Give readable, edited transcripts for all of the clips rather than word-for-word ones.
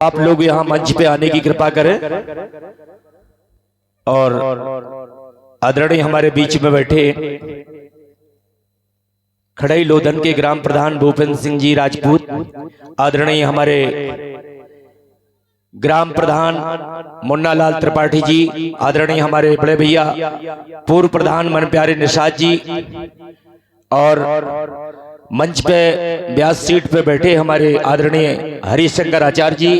आप लोग यहाँ मंच पे आने की कृपा करें। और आदरणीय हमारे बीच में बैठे खड़ई लोधन के ग्राम प्रधान भूपेंद्र सिंह जी राजपूत, आदरणीय हमारे ग्राम प्रधान मुन्ना लाल त्रिपाठी जी, आदरणीय हमारे बड़े भैया पूर्व प्रधान मन प्यारे निषाद जी, और मंच पे व्यास सीट पे बैठे हमारे आदरणीय हरिशंकर आचार्य जी,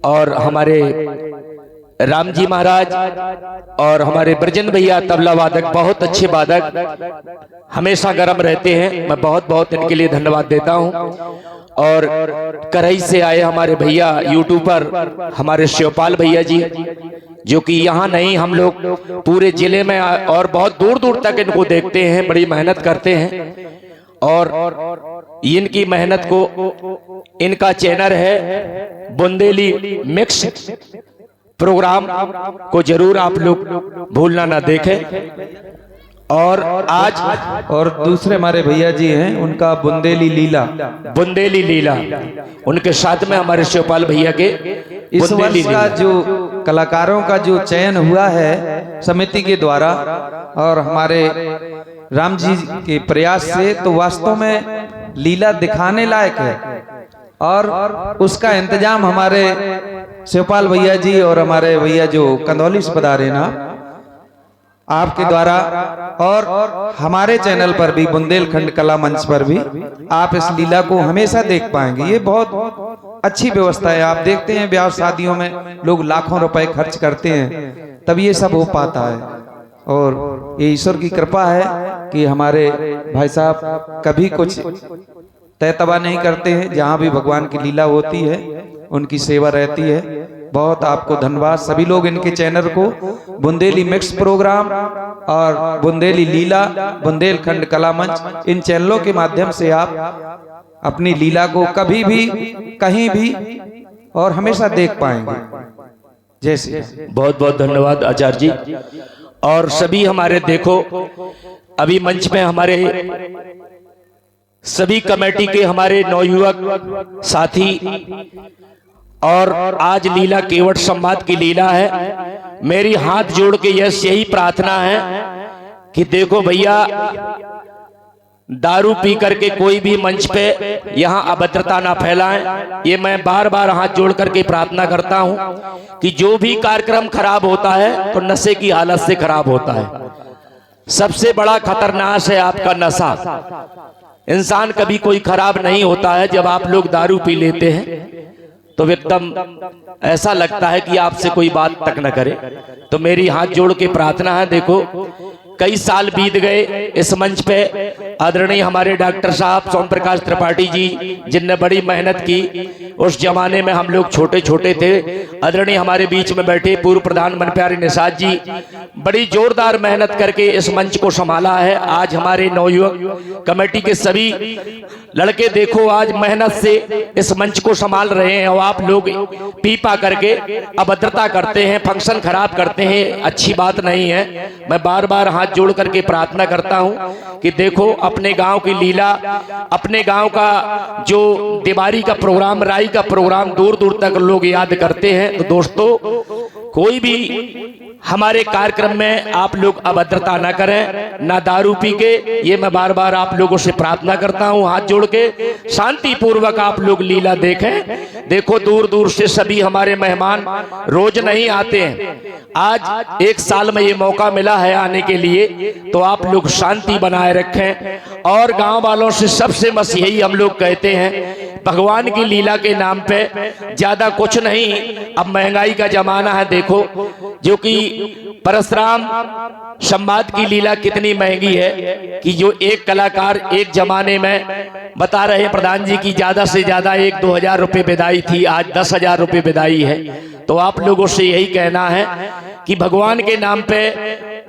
और हमारे राम जी महाराज, और हमारे ब्रजन भैया तबला वादक, बहुत अच्छे वादक, हमेशा गर्म रहते हैं। मैं बहुत बहुत इनके लिए धन्यवाद देता हूं। और करई से आए हमारे भैया यूट्यूबर हमारे शिवपाल भैया जी, जो कि यहाँ नहीं, हम लोग पूरे जिले में और बहुत दूर दूर तक इनको देखते हैं, बड़ी मेहनत करते हैं। और इनकी मेहनत को, इनका चैनल है बुंदेली मिक्स प्रोग्राम को जरूर आप लोग भूलना ना देखें। और आज और दूसरे हमारे भैया जी हैं, उनका बुंदेली लीला, बुंदेली लीला, उनके साथ में हमारे शिवपाल भैया के इस वर्ष का जो कलाकारों का जो चयन हुआ है समिति के द्वारा और हमारे राम जी के प्रयास से, तो वास्तव में लीला दिखाने लायक है। और उसका इंतजाम हमारे शिवपाल भैया जी और हमारे भैया जो कंदौली से पधारे ना, आपके द्वारा, और हमारे चैनल पर भी बुंदेलखंड कला मंच पर भी आप इस लीला को हमेशा देख पाएंगे। ये बहुत अच्छी व्यवस्था है। आप देखते हैं ब्याह शादियों में लोग लाखों रुपए खर्च करते हैं, तब ये सब हो पाता है। और ये ईश्वर की कृपा है कि हमारे भाई साहब कभी कुछ तय तबा नहीं करते हैं। जहाँ भी भगवान की लीला होती है उनकी सेवा रहती है। बहुत आपको धन्यवाद। सभी लोग इनके चैनल को बुंदेली मिक्स प्रोग्राम और बुंदेली लीला, बुंदेलखंड कला मंच, इन चैनलों के माध्यम से आप अपनी लीला को कभी भी, कहीं भी और हमेशा देख पाएंगे। जैसे बहुत बहुत धन्यवाद आचार्य जी। और सभी हमारे देखो अभी मंच में हमारे सभी कमेटी के हमारे नवयुवक साथी, और आज लीला केवट संवाद की लीला है। मेरी हाथ जोड़ के यही प्रार्थना है कि देखो भैया, दारू पी करके कोई भी मंच पे यहाँ अभद्रता ना फैलाएं। ये मैं बार बार हाथ जोड़ करके प्रार्थना करता हूँ कि जो भी कार्यक्रम खराब होता है तो नशे की हालत से खराब होता है। सबसे बड़ा खतरनाक है आपका नशा। इंसान कभी कोई खराब नहीं होता है। जब आप लोग दारू पी लेते हैं तो एकदम ऐसा लगता है कि आपसे कोई बात तक न करे। तो मेरी हाथ जोड़ के प्रार्थना है, देखो कई साल बीत गए इस मंच पे, आदरणीय हमारे डॉक्टर साहब सोम प्रकाश त्रिपाठी जी, जिनने बड़ी मेहनत की। उस जमाने में हम लोग छोटे छोटे थे। आदरणीय हमारे बीच में बैठे पूर्व प्रधान मन प्यारे निषाद जी, बड़ी जोरदार मेहनत करके इस मंच को संभाला है। आज हमारे नवयुवक कमेटी के सभी लड़के देखो आज मेहनत से इस मंच को संभाल रहे हैं। और आप लोग पी पा करके अभद्रता करते हैं, फंक्शन खराब करते हैं, अच्छी बात नहीं है। मैं बार बार हाथ जोड़ करके प्रार्थना करता हूं कि देखो अपने गांव की लीला, अपने गांव का जो दिवाली का प्रोग्राम, राई का प्रोग्राम दूर दूर तक लोग याद करते हैं। तो दोस्तों, कोई भी हमारे कार्यक्रम में आप लोग अभद्रता ना करें, ना दारू पी के। ये मैं बार बार आप लोगों से प्रार्थना करता हूं, हाथ जोड़ के शांति पूर्वक आप लोग लीला देखें। देखो दूर दूर से सभी हमारे मेहमान रोज नहीं आते हैं। आज एक साल में ये मौका मिला है आने के लिए, तो आप लोग शांति बनाए रखें। और गांव वालों से सबसे बस यही हम लोग कहते हैं, भगवान की लीला के नाम पे ज्यादा कुछ नहीं। अब महंगाई का जमाना है, देखो जो कि परशुराम संवाद की लीला कितनी महंगी है कि जो एक कलाकार एक जमाने में बता रहे हैं प्रधान जी की ज्यादा से ज्यादा 1-2 हजार रुपए विदाई थी, आज 10 हजार रुपए विदाई है। तो आप लोगों से यही कहना है कि भगवान के नाम पे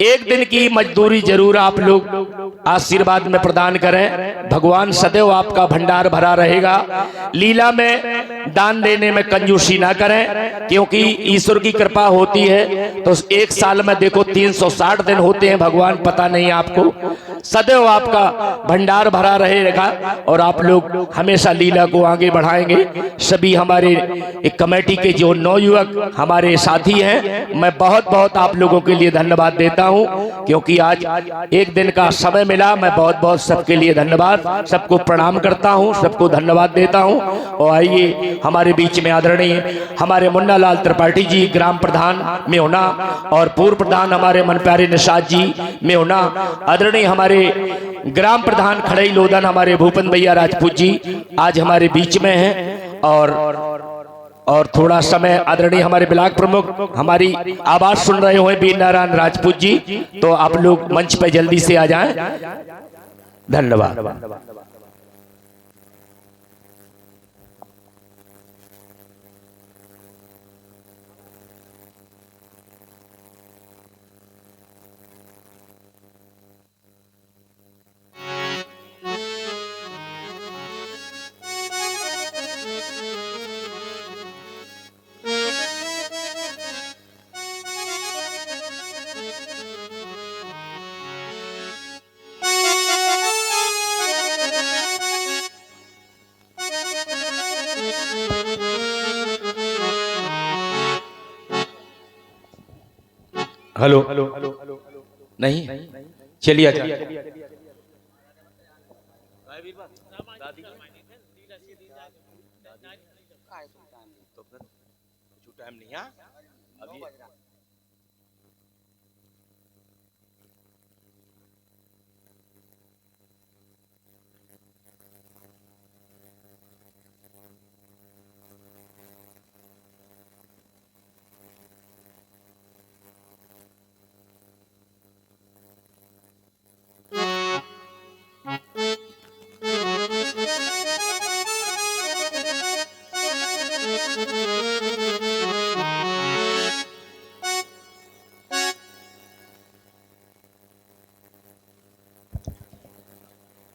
एक दिन की मजदूरी जरूर आप लोग आशीर्वाद में प्रदान करें। भगवान सदैव आपका भंडार भरा रहेगा। लीला में दान देने में कंजूसी ना करें, क्योंकि ईश्वर की कृपा होती है तो एक साल में देखो 360 दिन होते हैं भगवान, पता नहीं आपको। सदैव आपका भंडार भरा रहेगा और आप लोग हमेशा लीला को आगे बढ़ाएंगे। सभी हमारे एक कमेटी के जो नौयुवक हमारे साथी हैं, मैं बहुत बहुत आप लोगों के लिए धन्यवाद देता हूं, क्योंकि आज एक दिन का समय मिला। मैं बहुत बहुत सबके लिए धन्यवाद, सबको प्रणाम करता हूं, सबको धन्यवाद देता हूं। और आइए हमारे बीच में आदरणीय हमारे मुन्ना लाल त्रिपाठी जी ग्राम प्रधान में होना, और पूर्व प्रधान हमारे मन प्यारे निषाद जी में होना, आदरणीय हमारे ग्राम प्रधान खड़ई लोधन हमारे भूपन भैया राजपूत जी आज हमारे बीच में हैं। और थोड़ा समय आदरणीय हमारे ब्लॉक प्रमुख हमारी आवाज सुन रहे हुए वीर नारायण राजपूत जी, तो आप लोग मंच पे जल्दी से आ जाएं। धन्यवाद। हेलो नहीं, चलिए आ जाइए।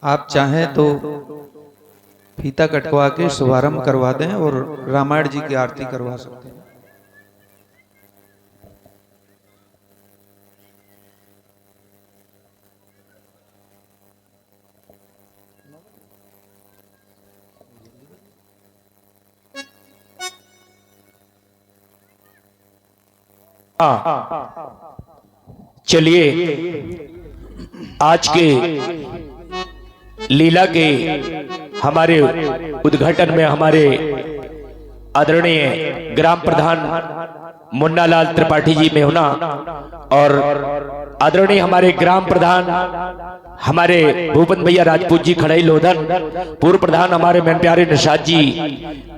आप चाहें तो फीता कटवा के शुभारंभ करवा दें और रामायण जी की आरती करवा सकते हैं। चलिए आज के लीला के हमारे उद्घाटन में हमारे आदरणीय ग्राम प्रधान मुन्ना लाल त्रिपाठी जी में होना, और आदरणीय हमारे ग्राम प्रधान हमारे भूपन भैया राजपूत जी खड़ई लोधन, पूर्व प्रधान हमारे मन प्यारे निषाद जी,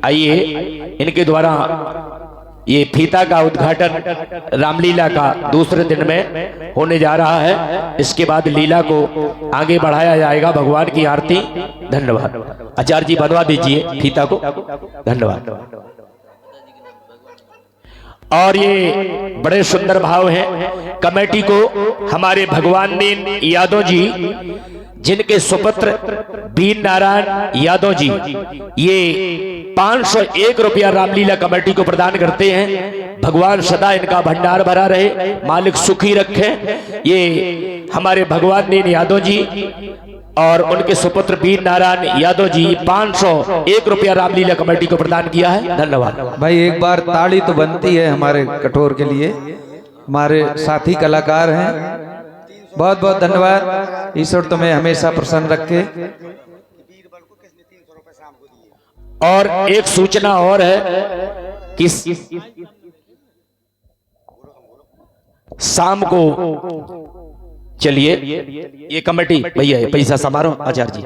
आइए इनके द्वारा ये फीता का उद्घाटन रामलीला का दूसरे दिन में होने जा रहा है। इसके बाद लीला को आगे बढ़ाया जाएगा, भगवान की आरती। धन्यवाद। आचार्य जी बनवा दीजिए फीता को। धन्यवाद। और ये बड़े सुंदर भाव हैं। कमेटी को हमारे भगवान दीन यादव जी, जिनके सुपुत्र वीर नारायण यादव जी, ये 501 रुपया रामलीला कमेटी को प्रदान करते हैं। भगवान सदा इनका भंडार भरा रहे, मालिक सुखी रखे। ये हमारे भगवान दीन यादव जी और उनके सुपुत्र वीर नारायण यादव जी 501 रुपया रामलीला कमेटी को प्रदान किया है। धन्यवाद। भाई एक बार ताली तो बनती है हमारे कठोर के लिए, हमारे साथी कलाकार हैं। बहुत बहुत धन्यवाद। ईश्वर तुम्हें हमेशा प्रसन्न रखे। और एक सूचना और है कि शाम को, चलिए ये कमेटी भैया पैसा समारो आचार्य जी,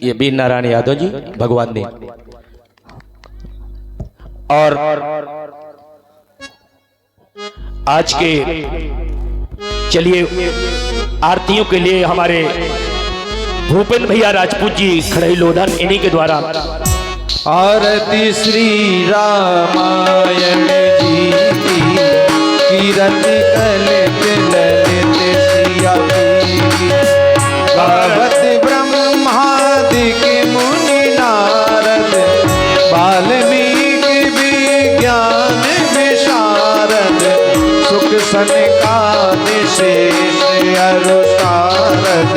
ये वीर नारायण यादव जी भगवान दे, और आज के चलिए आरतियों के लिए हमारे भूपेन भैया राजपूत जी खड़ई लोधन, इन्हीं के द्वारा आरती श्री रामायण जी की, कीरत कलित ललित सिया की, गावत ब्रह्मादिक मुनि नारद, वाल्मीकि विज्ञान विशारद, भूषण का निशेष अरु शारद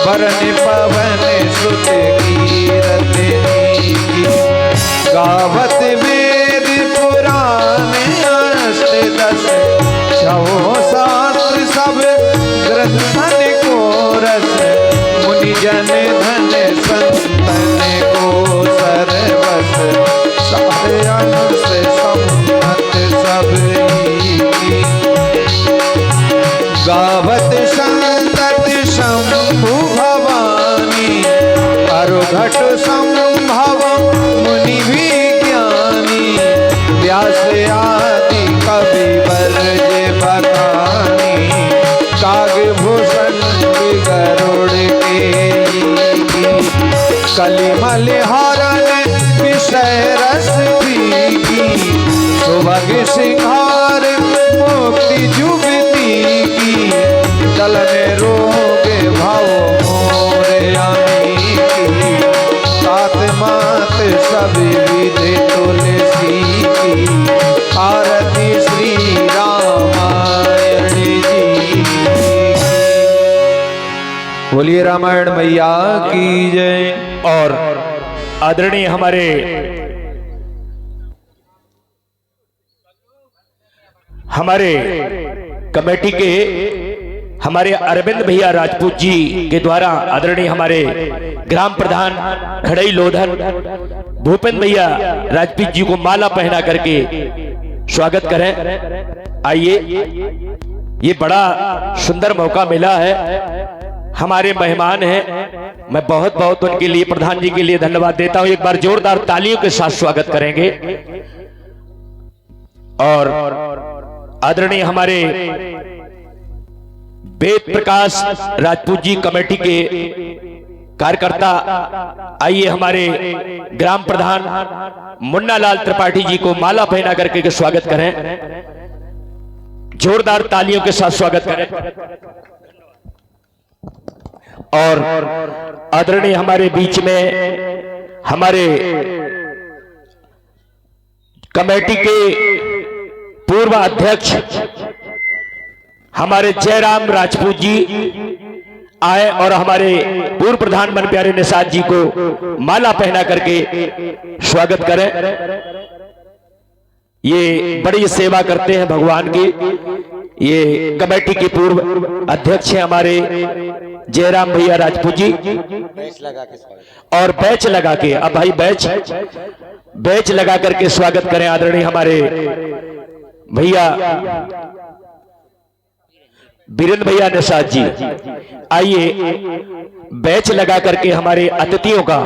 वरण पवन सुत कीरत नीकी गावत वेद पुराण अष्ट दश छो शास्त्र सब ग्रंथन को रस मुनि जन धन संतन को सर्वस सारे अनुस सम्मत सब गावत संतत शंभु भवानी अरुघट संभव मुनि विज्ञानी व्यास आदि कवि वर्ज बखानी काग भूषण गरुड़ के कलिमल हरण विषय रस की सुभग सिंहार मुक्ति जुगती की दलन रोग भाव मोर आमी की सात मात सब विधि तुलसी की आरती श्री रामायण जी की। बोलिए रामायण मैया की जय। और आदरणीय हमारे कमेटी के हमारे अरविंद भैया राजपूत जी के द्वारा आदरणीय हमारे ग्राम प्रधान खड़ई लोधन भूपेंद्र भैया राजपूत जी को माला पहना करके स्वागत करें। आइए, ये बड़ा सुंदर मौका मिला है, हमारे मेहमान हैं, मैं बहुत बहुत उनके लिए प्रधान जी के लिए धन्यवाद देता हूं। एक बार जोरदार तालियों के साथ स्वागत करेंगे। और आदरणीय हमारे वेद प्रकाश राजपूत जी कमेटी के कार्यकर्ता, आइए हमारे ग्राम प्रधान मुन्ना लाल त्रिपाठी जी को माला पहना करके स्वागत करें। जोरदार तालियों के साथ स्वागत करें। और आदरणीय हमारे बीच में हमारे कमेटी के पूर्व अध्यक्ष हमारे जयराम राजपूत जी आए और हमारे पूर्व प्रधान मन प्यारे निषाद जी को माला पहना करके स्वागत करें। ये बड़ी सेवा करते हैं भगवान की। ये कमेटी के पूर्व अध्यक्ष हैं हमारे जयराम भैया राजपूत जी। और बैच लगा के, अब भाई बैच लगा करके स्वागत करें आदरणीय हमारे भैया बीरेंद्र भैया निषाद जी। आइए बैच लगा करके हमारे अतिथियों का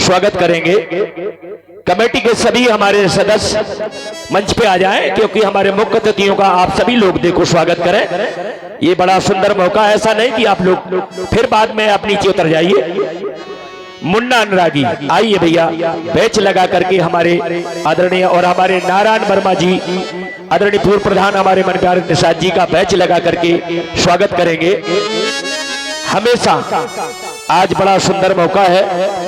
स्वागत करेंगे। कमेटी के सभी हमारे सदस्य मंच पे आ जाएं, क्योंकि हमारे मुख्य अतिथियों का आप सभी लोग देखो स्वागत करें। ये बड़ा सुंदर मौका, ऐसा नहीं कि आप लोग फिर बाद में आप नीचे उतर जाइए। मुन्ना अनुरागी, आइए भैया बैच लगा करके हमारे आदरणीय और हमारे नारायण वर्मा जी आदरणीय पूर्व प्रधान हमारे मन प्यारे निषाद जी का बैच लगा करके स्वागत करेंगे। हमेशा आज बड़ा सुंदर मौका है,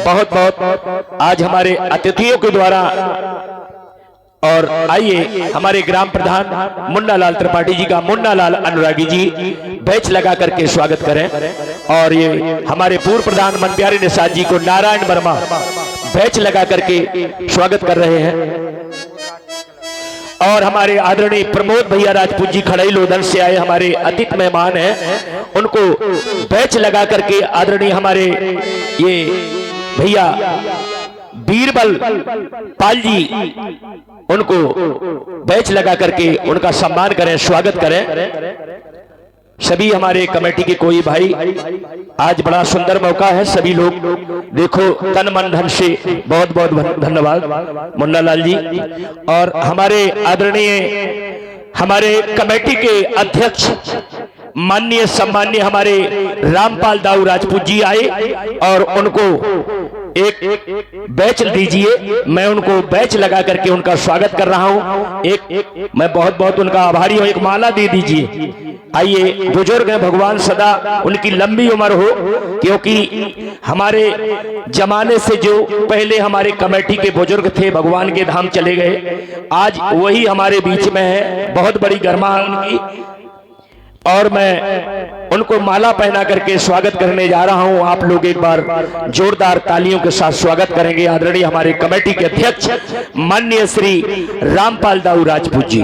बहुत बहुत आज हमारे अतिथियों के द्वारा। और आइए हमारे ग्राम प्रधान मुन्ना लाल त्रिपाठी जी का मुन्ना लाल अनुरागी जी बैच लगा करके स्वागत करें। और ये हमारे पूर्व प्रधान मन प्यारे निषाद जी को नारायण वर्मा बैच लगा करके स्वागत कर रहे हैं। और हमारे आदरणीय प्रमोद भैया राजपूत जी खड़ई लोधन से आए हमारे अतिथि मेहमान हैं, उनको बैच लगा करके आदरणीय हमारे ये भैया बीरबल पाल जी, उनको बैच लगा करके उनका सम्मान करें, स्वागत करें। सभी हमारे कमेटी के कोई भाई, आज बड़ा सुंदर मौका है, सभी लोग देखो तन मन धन से बहुत बहुत धन्यवाद मुन्ना लाल जी। और हमारे आदरणीय हमारे कमेटी के अध्यक्ष माननीय सम्माननीय हमारे रामपाल दाऊ राजपूत जी आए और उनको एक बैच दीजिए। मैं उनको बैच लगा करके उनका स्वागत कर रहा हूं। एक मैं बहुत बहुत उनका आभारी हूं। एक माला दे दीजिए। आइए, बुजुर्ग हैं, भगवान सदा उनकी लंबी उम्र हो, क्योंकि हमारे जमाने से जो पहले हमारे कमेटी के बुजुर्ग थे भगवान के धाम चले गए, आज वही हमारे बीच में है। बहुत बड़ी गरिमा है उनकी, और मैं उनको माला पहना करके स्वागत करने जा रहा हूं। आप लोग एक बार जोरदार तालियों के साथ स्वागत करेंगे आदरणीय हमारे कमेटी के अध्यक्ष माननीय श्री रामपाल दाऊ राजपूत जी।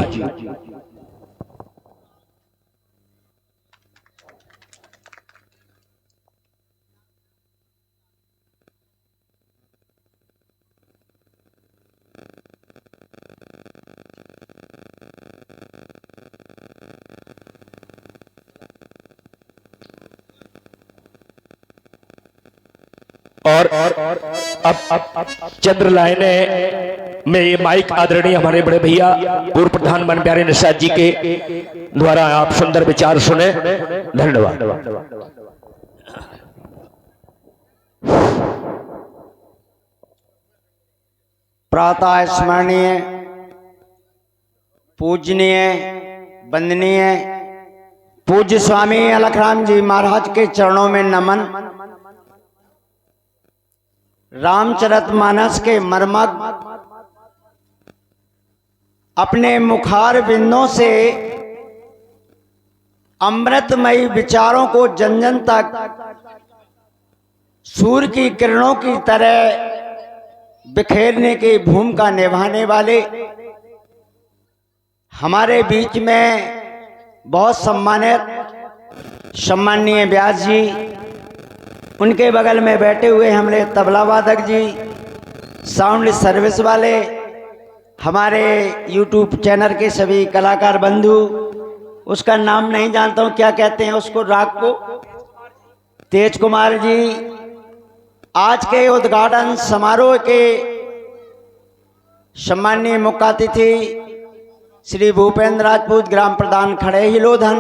और अब चंद्र लाइने में ये माइक आदरणीय हमारे बड़े भैया पूर्व प्रधान मन प्यारे निषाद जी के द्वारा आप सुंदर विचार सुने। धन्यवाद। प्रातः स्मरणीय, पूजनीय, वंदनीय पूज्य स्वामी अलखराम जी महाराज के चरणों में नमन। रामचरितमानस के मर्मज्ञ अपने मुखार बिंदों से अमृतमयी विचारों को जन जन तक सूर्य की किरणों की तरह बिखेरने की भूमिका निभाने वाले हमारे बीच में बहुत सम्माननीय व्यास जी, उनके बगल में बैठे हुए हमारे तबला वादक जी, साउंड सर्विस वाले, हमारे यूट्यूब चैनल के सभी कलाकार बंधु, उसका नाम नहीं जानता हूँ, क्या कहते हैं उसको, राग को, तेज कुमार जी, आज के उद्घाटन समारोह के सम्माननीय मुख्य अतिथि श्री भूपेंद्र राजपूत ग्राम प्रधान खड़े हिलोधन,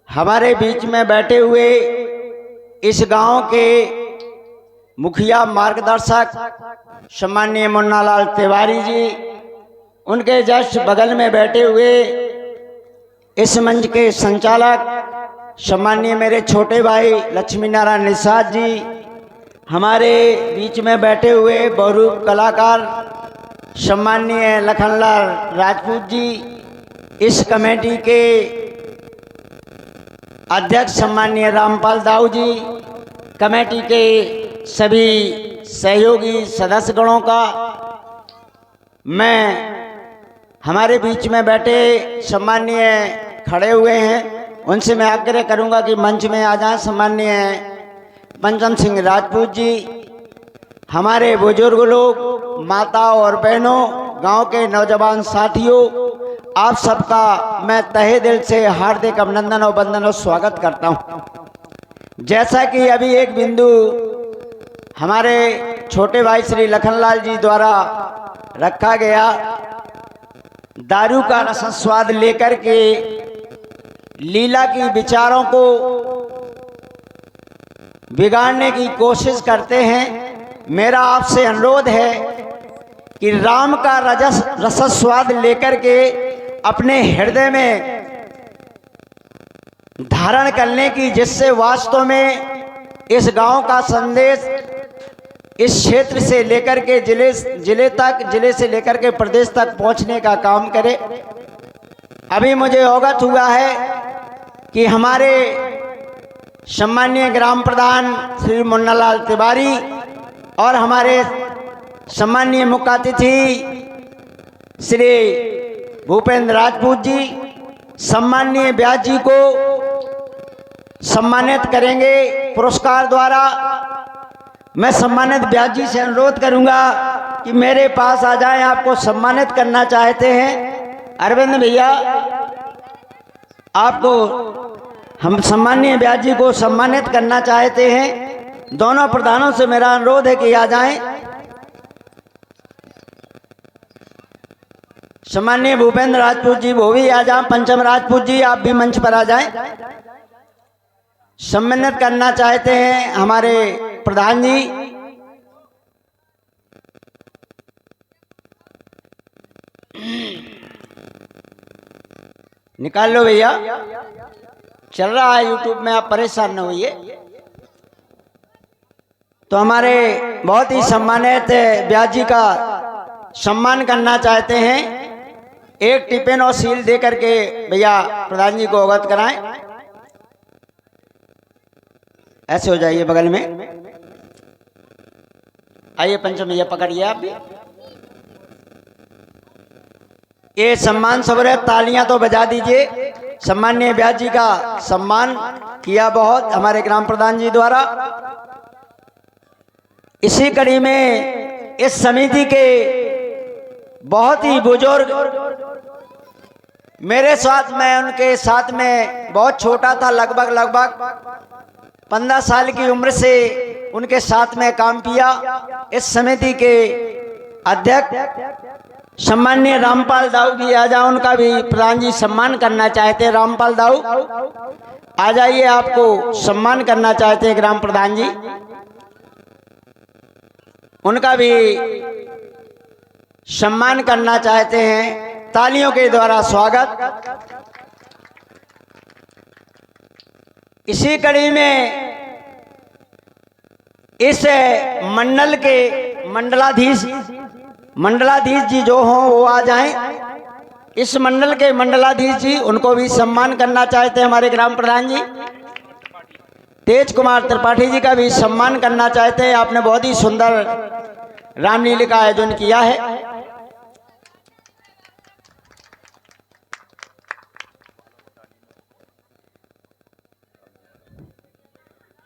हमारे बीच में बैठे हुए इस गांव के मुखिया मार्गदर्शक सम्माननीय मुन्नालाल तिवारी जी, उनके जस्ट बगल में बैठे हुए इस मंच के संचालक सम्माननीय मेरे छोटे भाई लक्ष्मी नारायण निषाद जी, हमारे बीच में बैठे हुए बहुरूप कलाकार सम्माननीय लखनलाल राजपूत जी, इस कमेटी के अध्यक्ष सम्माननीय रामपाल दाऊ जी, कमेटी के सभी सहयोगी सदस्यगणों का, मैं हमारे बीच में बैठे सम्माननीय खड़े हुए हैं उनसे मैं आग्रह करूंगा कि मंच में आ जाएं। सम्माननीय पंचम सिंह राजपूत जी, हमारे बुजुर्ग लोग, माता और बहनों, गांव के नौजवान साथियों, आप सबका मैं तहे दिल से हार्दिक अभिनंदन और वंदन और स्वागत करता हूं। जैसा कि अभी एक बिंदु हमारे छोटे भाई श्री लखनलाल जी द्वारा रखा गया, दारू का रसस्वाद लेकर के लीला की विचारों को बिगाड़ने की कोशिश करते हैं। मेरा आपसे अनुरोध है कि राम का रसस्वाद लेकर के अपने हृदय में धारण करने की, जिससे वास्तव में इस गांव का संदेश इस क्षेत्र से लेकर के जिले से लेकर के प्रदेश तक पहुंचने का काम करे। अभी मुझे अवगत हुआ है कि हमारे सम्माननीय ग्राम प्रधान श्री मुन्नालाल तिवारी और हमारे सम्माननीय मुख्य अतिथि श्री भूपेंद्र राजपूत जी सम्माननीय व्यास जी को सम्मानित करेंगे पुरस्कार द्वारा। मैं सम्मानित व्यास जी से अनुरोध करूंगा कि मेरे पास आ जाएं, आपको सम्मानित करना चाहते हैं। अरविंद भैया, आपको हम सम्माननीय व्यास जी को सम्मानित करना चाहते हैं। दोनों प्रधानों से मेरा अनुरोध है कि आ जाएं। सम्माननीय भूपेंद्र राजपूत जी वो भी आ जाएं। पंचम राजपूत जी आप भी मंच पर आ जाएं। सम्मानित करना चाहते हैं हमारे प्रधान जी निकाल लो भैया, चल रहा है यूट्यूब में, आप परेशान न होइए। तो हमारे बहुत ही सम्मानित व्यास जी का सम्मान करना चाहते हैं। एक टिफिन और सील दे करके भैया प्रधान जी को अवगत कराएं। ऐसे हो जाइए बगल में, आइए पंचम भैया पकड़िए आप भी। ये सम्मान सब रहे, तालियां तो बजा दीजिए। सम्माननीय व्यास जी का सम्मान किया बहुत हमारे ग्राम प्रधान जी द्वारा। इसी कड़ी में इस समिति के बहुत ही बुजुर्ग, मेरे साथ में उनके साथ में बहुत छोटा था, लगभग 15 साल की उम्र से उनके साथ में काम किया। इस समिति के अध्यक्ष सम्माननीय रामपाल दाऊ जी आ जाओ, उनका भी प्रधान जी सम्मान करना चाहते हैं। रामपाल दाऊ आ जाइए, आपको सम्मान करना चाहते हैं ग्राम प्रधान जी, उनका भी सम्मान करना चाहते हैं। तालियों के द्वारा स्वागत। इसी कड़ी में इस मंडल के मंडलाधीश जी जो हों वो आ जाएं। इस मंडल के मंडलाधीश जी, उनको भी सम्मान करना चाहते हैं हमारे ग्राम प्रधान जी। तेज कुमार त्रिपाठी जी का भी सम्मान करना चाहते हैं। आपने बहुत ही सुंदर रामलीला का आयोजन किया है।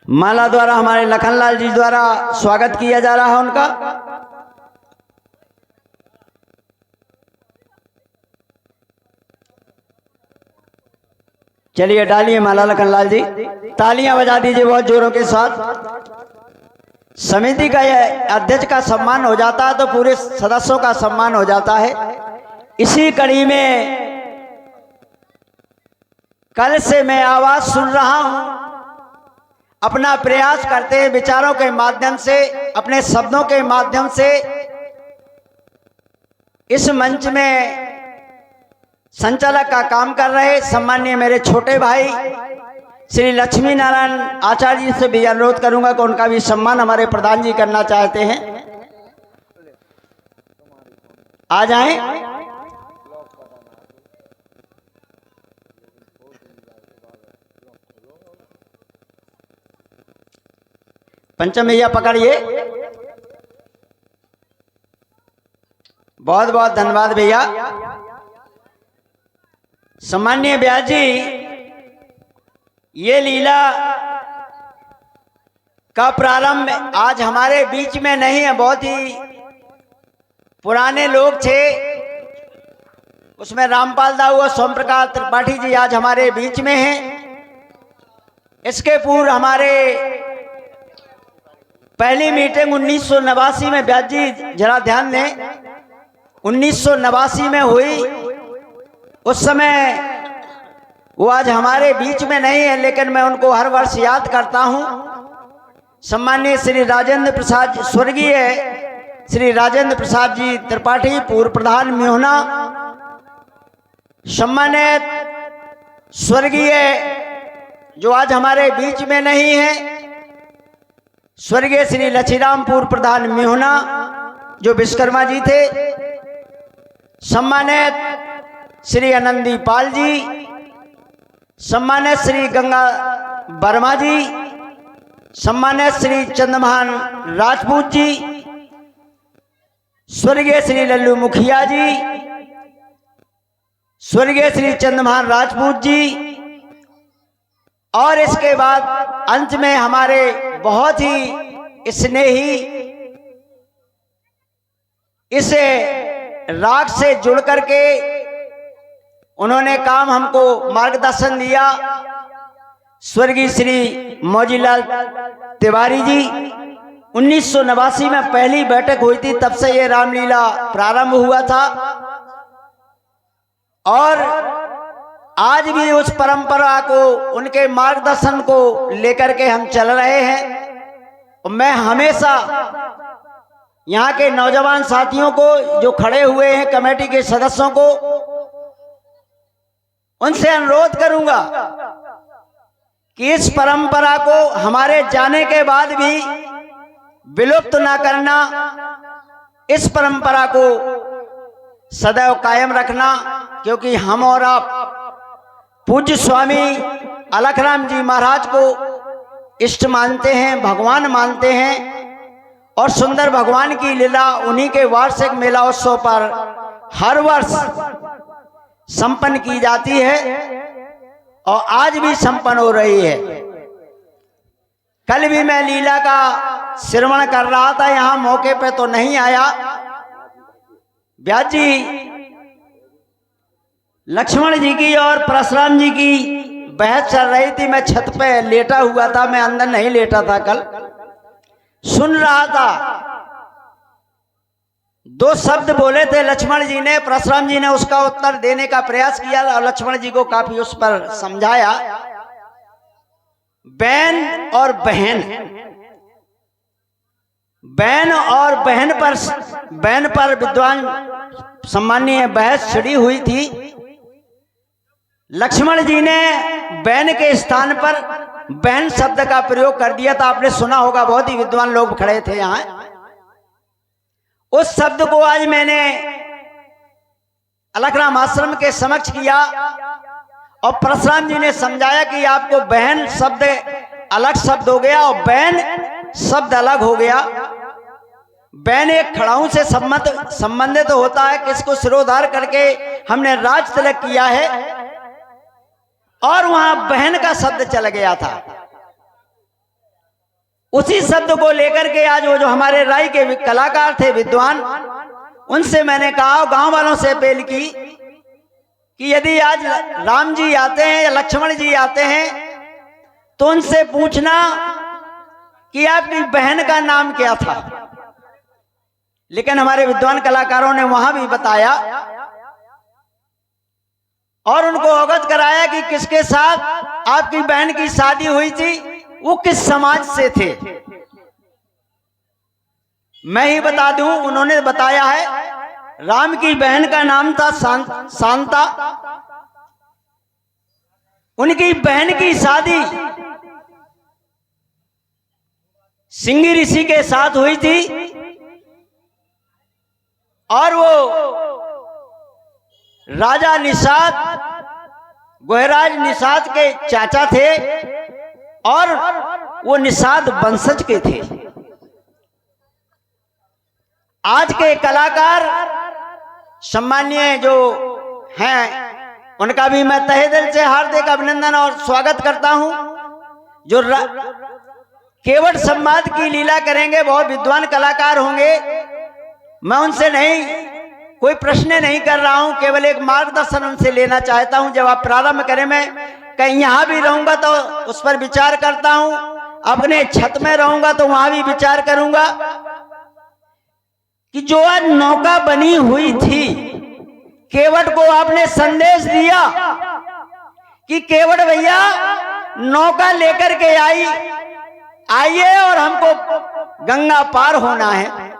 माला द्वारा हमारे लखनलाल जी द्वारा स्वागत किया जा रहा है उनका। चलिए डालिए माला लखनलाल जी, तालियां बजा दीजिए बहुत जोरों के साथ। समिति का यह अध्यक्ष का सम्मान हो जाता है तो पूरे सदस्यों का सम्मान हो जाता है। इसी कड़ी में कल से मैं आवाज सुन रहा हूं, अपना प्रयास करते हैं विचारों के माध्यम से, अपने शब्दों के माध्यम से इस मंच में संचालक का काम कर रहे सम्माननीय मेरे छोटे भाई श्री लक्ष्मी नारायण आचार्य जी से भी अनुरोध करूंगा कि उनका भी सम्मान हमारे प्रधान जी करना चाहते हैं। आ जाएं। पंचम भैया पकड़िए। बहुत बहुत धन्यवाद भैया। सम्माननीय व्यास जी, ये लीला का प्रारंभ आज हमारे बीच में नहीं है, बहुत ही पुराने लोग थे, उसमें रामपाल दाऊ और सोम प्रकाश त्रिपाठी जी आज हमारे बीच में हैं। इसके पूर्व हमारे पहली मीटिंग 1989 में, व्यास जी जरा ध्यान दें, 1989 में हुई। उस समय वो आज हमारे बीच में नहीं है, लेकिन मैं उनको हर वर्ष याद करता हूं। सम्माननीय श्री राजेंद्र प्रसाद, स्वर्गीय श्री राजेंद्र प्रसाद जी त्रिपाठी, पूर्व प्रधान म्योहना, सम्मानित स्वर्गीय जो आज हमारे बीच में नहीं है, स्वर्गीय श्री लच्छीराम पूर्व प्रधान म्योहना जो विश्वकर्मा जी थे, सम्मानित श्री आनंदी पाल जी, सम्मानित श्री गंगा वर्मा जी, सम्मानित श्री चंद्रमोहन राजपूत जी, स्वर्गीय श्री लल्लू मुखिया जी, स्वर्गीय श्री चंद्रमोहन राजपूत जी, और इसके बाद अंत में हमारे बहुत ही स्नेही इस राग से जुड़ करके उन्होंने काम हमको मार्गदर्शन दिया, स्वर्गीय श्री मौजीलाल तिवारी जी। 1989 में पहली बैठक हुई थी, तब से ये रामलीला प्रारंभ हुआ था और आज भी उस परंपरा को, उनके मार्गदर्शन को लेकर के हम चल रहे हैं। मैं हमेशा यहाँ के नौजवान साथियों को, जो खड़े हुए हैं, कमेटी के सदस्यों को, उनसे अनुरोध करूंगा कि इस परंपरा को हमारे जाने के बाद भी विलुप्त ना करना, इस परंपरा को सदैव कायम रखना, क्योंकि हम और आप पूज्य स्वामी अलखराम जी महाराज को इष्ट मानते हैं, भगवान मानते हैं, और सुंदर भगवान की लीला उन्हीं के वार्षिक मेला उत्सव पर हर वर्ष संपन्न की जाती है और आज भी संपन्न हो रही है। कल भी मैं लीला का श्रवण कर रहा था, यहां मौके पे तो नहीं आया। व्यास जी लक्ष्मण जी की और परशुराम जी की बहस चल रही थी। मैं छत पे लेटा हुआ था, मैं अंदर नहीं लेटा था, कल सुन रहा था। दो शब्द बोले थे लक्ष्मण जी ने, परशुराम जी ने उसका उत्तर देने का प्रयास किया और लक्ष्मण जी को काफी उस पर समझाया। बहन और बहन, बहन और बहन पर विद्वान सम्मानीय बहस छिड़ी हुई थी। लक्ष्मण जी ने बहन के स्थान पर बहन शब्द का प्रयोग कर दिया था। आपने सुना होगा, बहुत ही विद्वान लोग खड़े थे यहां। उस शब्द को आज मैंने अलखराम आश्रम के समक्ष किया और परशुराम जी ने समझाया कि आपको बहन शब्द अलग शब्द हो गया और बहन शब्द अलग हो गया। बहन एक खड़ाऊ से संबंधित होता है, किसको सिरोधार करके हमने राज तिलक किया है, और वहां बहन का शब्द चल गया था। उसी शब्द को लेकर के आज वो जो हमारे राय के कलाकार थे विद्वान, उनसे मैंने कहा, गांव वालों से अपील की कि यदि आज राम जी आते हैं या लक्ष्मण जी आते हैं तो उनसे पूछना कि आपकी बहन का नाम क्या था। लेकिन हमारे विद्वान कलाकारों ने वहां भी बताया और उनको अवगत कराया कि किसके साथ आपकी बहन की शादी हुई थी, वो किस समाज से थे। मैं ही बता दूं, उन्होंने बताया है राम की बहन का नाम था शांता। उनकी बहन की शादी सिंगी ऋषि के साथ हुई थी और वो राजा निषाद, गोहराज निषाद के चाचा थे और वो निषाद वंशज के थे। आज के कलाकार सम्मानीय जो हैं उनका भी मैं तहे दिल से हार्दिक अभिनंदन और स्वागत करता हूं। जो केवट संवाद की लीला करेंगे बहुत विद्वान कलाकार होंगे। मैं उनसे कोई प्रश्न नहीं कर रहा हूं, केवल एक मार्गदर्शन उनसे लेना चाहता हूं। जब आप प्रारंभ करें, मैं कहीं यहां भी रहूंगा तो उस पर विचार करता हूं, अपने छत में रहूंगा तो वहां भी विचार करूंगा कि जो आज नौका बनी हुई थी, केवट को आपने संदेश दिया कि केवट भैया नौका लेकर के आइए और हमको गंगा पार होना है।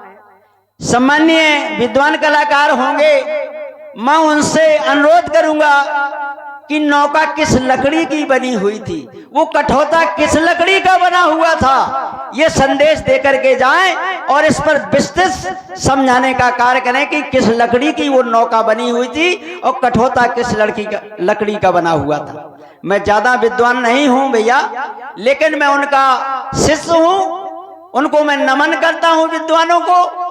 सम्मानीय विद्वान कलाकार होंगे, मैं उनसे अनुरोध करूंगा कि नौका किस लकड़ी की बनी हुई थी, वो कठौता किस लकड़ी का बना हुआ था, ये संदेश देकर के जाएं और इस पर विस्तृत समझाने का कार्य करें कि किस लकड़ी की वो नौका बनी हुई थी और कठौता किस लकड़ी का बना हुआ था। मैं ज्यादा विद्वान नहीं हूं भैया, लेकिन मैं उनका शिष्य हूं, उनको मैं नमन करता हूं विद्वानों को।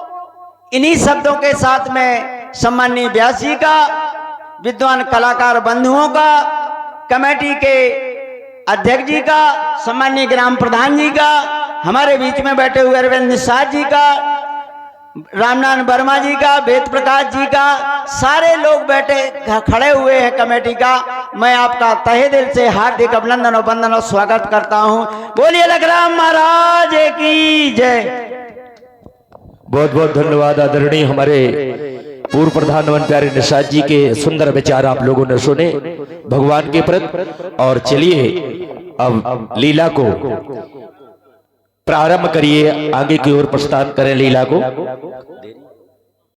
इन्हीं शब्दों के साथ में सम्मानीय व्यास जी का, विद्वान कलाकार बंधुओं का, कमेटी के अध्यक्ष जी का, सम्मानीय ग्राम प्रधान जी का, हमारे बीच में बैठे हुए अरविंद निषाद जी का, रामनारायण वर्मा जी का, वेद प्रकाश जी का, सारे लोग बैठे खड़े हुए हैं कमेटी का। मैं आपका तहे दिल से हार्दिक अभिनंदन और वंदन और स्वागत करता हूं। बोलिए अलखराम महाराज की जय। बहुत बहुत धन्यवाद आदरणीय हमारे पूर्व प्रधानमंत्री प्यारे निषाद जी के सुंदर विचार आप लोगों ने सुने भगवान के प्रति। और चलिए अब लीला को प्रारंभ करिए, आगे की ओर प्रस्थान करें लीला को।